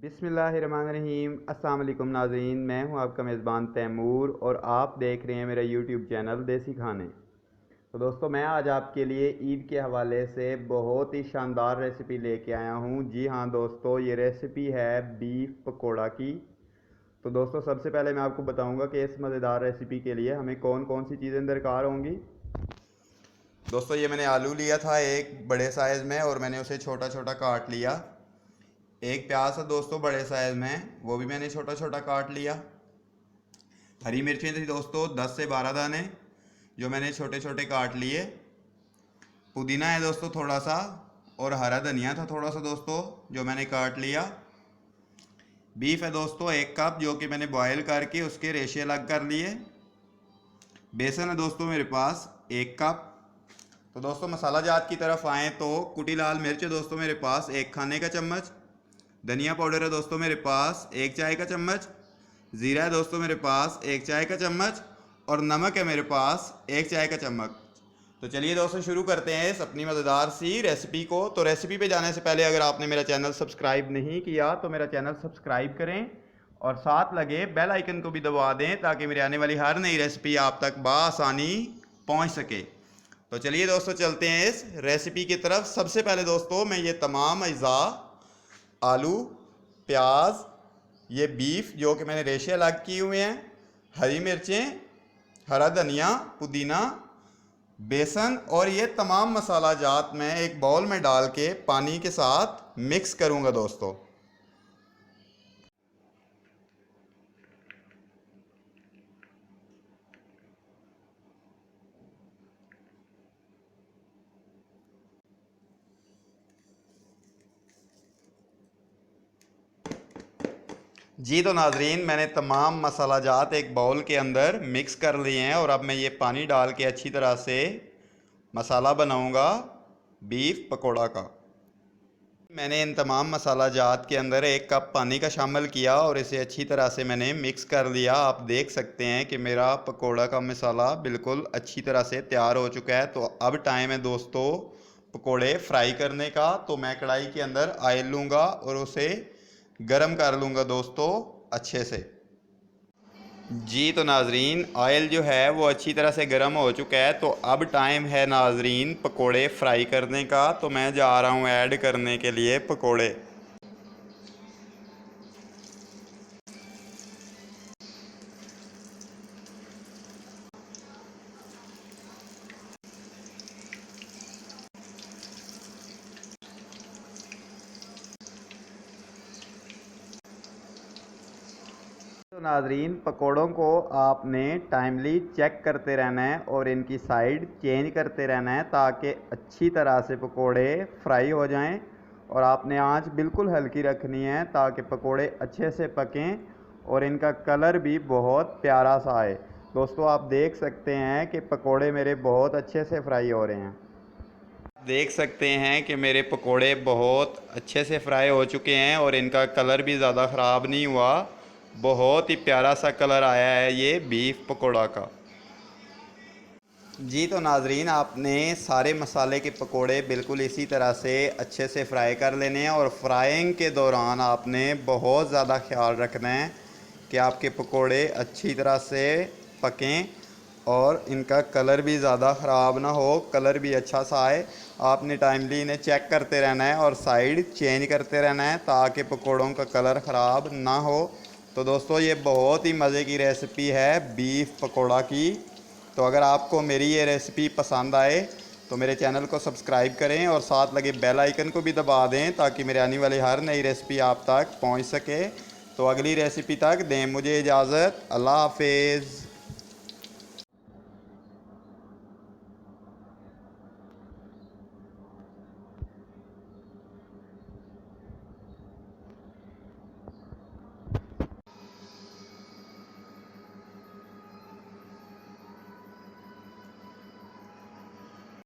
बिस्मिल्लाहिर्रहमानिर्रहीम। अस्सलाम वालेकुम नाज़रीन, मैं हूं आपका मेज़बान तैमूर और आप देख रहे हैं मेरा यूट्यूब चैनल देसी खाने। तो दोस्तों, मैं आज आपके लिए ईद के हवाले से बहुत ही शानदार रेसिपी लेके आया हूं। जी हाँ दोस्तों, ये रेसिपी है बीफ पकौड़ा की। तो दोस्तों, सबसे पहले मैं आपको बताऊंगा कि इस मज़ेदार रेसिपी के लिए हमें कौन कौन सी चीज़ें दरकार होंगी। दोस्तों, ये मैंने आलू लिया था एक बड़े साइज़ में और मैंने उसे छोटा छोटा काट लिया। एक प्याज था दोस्तों बड़े साइज़ में, वो भी मैंने छोटा छोटा काट लिया। हरी मिर्चें थी दोस्तों 10 से 12 दाने, जो मैंने छोटे छोटे काट लिए। पुदीना है दोस्तों थोड़ा सा, और हरा धनिया था थोड़ा सा दोस्तों, जो मैंने काट लिया। बीफ है दोस्तों 1 कप, जो कि मैंने बॉयल करके उसके रेशे अलग कर लिए। बेसन है दोस्तों मेरे पास 1 कप। तो दोस्तों, मसाला जात की तरफ आएँ तो कुटी लाल मिर्च है दोस्तों मेरे पास 1 खाने का चम्मच। धनिया पाउडर है दोस्तों मेरे पास 1 चाय का चम्मच। ज़ीरा है दोस्तों मेरे पास 1 चाय का चम्मच। और नमक है मेरे पास 1 चाय का चम्मच। तो चलिए दोस्तों, शुरू करते हैं इस अपनी मज़ेदार सी रेसिपी को। तो रेसिपी पे जाने से पहले अगर आपने मेरा चैनल सब्सक्राइब नहीं किया तो मेरा चैनल सब्सक्राइब करें और साथ लगे बेल आइकन को भी दबा दें, ताकि मेरी आने वाली हर नई रेसिपी आप तक बआसानी पहुँच सके। तो चलिए दोस्तों, चलते हैं इस रेसिपी की तरफ। सबसे पहले दोस्तों, मैं ये तमाम अज़ा आलू, प्याज, ये बीफ जो कि मैंने रेशे अलग किए हुए हैं, हरी मिर्चें, हरा धनिया, पुदीना, बेसन और ये तमाम मसाला जात मैं एक बाउल में डाल के पानी के साथ मिक्स करूंगा दोस्तों। जी तो नाजरीन, मैंने तमाम मसाला जात एक बाउल के अंदर मिक्स कर लिए हैं और अब मैं ये पानी डाल के अच्छी तरह से मसाला बनाऊंगा बीफ पकौड़ा का। मैंने इन तमाम मसाला जात के अंदर 1 कप पानी का शामिल किया और इसे अच्छी तरह से मैंने मिक्स कर लिया। आप देख सकते हैं कि मेरा पकौड़ा का मसाला बिल्कुल अच्छी तरह से तैयार हो चुका है। तो अब टाइम है दोस्तों पकौड़े फ्राई करने का। तो मैं कढ़ाई के अंदर ऑयल लूँगा और उसे गरम कर लूँगा दोस्तों अच्छे से। जी तो नाजरीन, ऑयल जो है वो अच्छी तरह से गर्म हो चुका है। तो अब टाइम है नाजरीन पकोड़े फ्राई करने का। तो मैं जा रहा हूँ ऐड करने के लिए पकोड़े। तो नाजरीन, पकोड़ों को आपने टाइमली चेक करते रहना है और इनकी साइड चेंज करते रहना है, ताकि अच्छी तरह से पकोड़े फ्राई हो जाएं। और आपने आंच बिल्कुल हल्की रखनी है ताकि पकोड़े अच्छे से पकें और इनका कलर भी बहुत प्यारा सा आए। दोस्तों, आप देख सकते हैं कि पकोड़े मेरे बहुत अच्छे से फ्राई हो रहे हैं। देख सकते हैं कि मेरे पकोड़े बहुत अच्छे से फ्राई हो चुके हैं और इनका कलर भी ज़्यादा ख़राब नहीं हुआ। बहुत ही प्यारा सा कलर आया है ये बीफ पकोड़ा का। जी तो नाजरीन, आपने सारे मसाले के पकोड़े बिल्कुल इसी तरह से अच्छे से फ्राई कर लेने हैं और फ्राइंग के दौरान आपने बहुत ज़्यादा ख्याल रखना है कि आपके पकोड़े अच्छी तरह से पकें और इनका कलर भी ज़्यादा ख़राब ना हो, कलर भी अच्छा सा आए। आपने टाइमली इन्हें चेक करते रहना है और साइड चेंज करते रहना है ताकि पकोड़ों का कलर ख़राब ना हो। तो दोस्तों, ये बहुत ही मज़े की रेसिपी है बीफ पकोड़ा की। तो अगर आपको मेरी ये रेसिपी पसंद आए तो मेरे चैनल को सब्सक्राइब करें और साथ लगे बेल आइकन को भी दबा दें, ताकि मेरे आने वाली हर नई रेसिपी आप तक पहुंच सके। तो अगली रेसिपी तक दें मुझे इजाज़त। अल्लाह हाफिज़।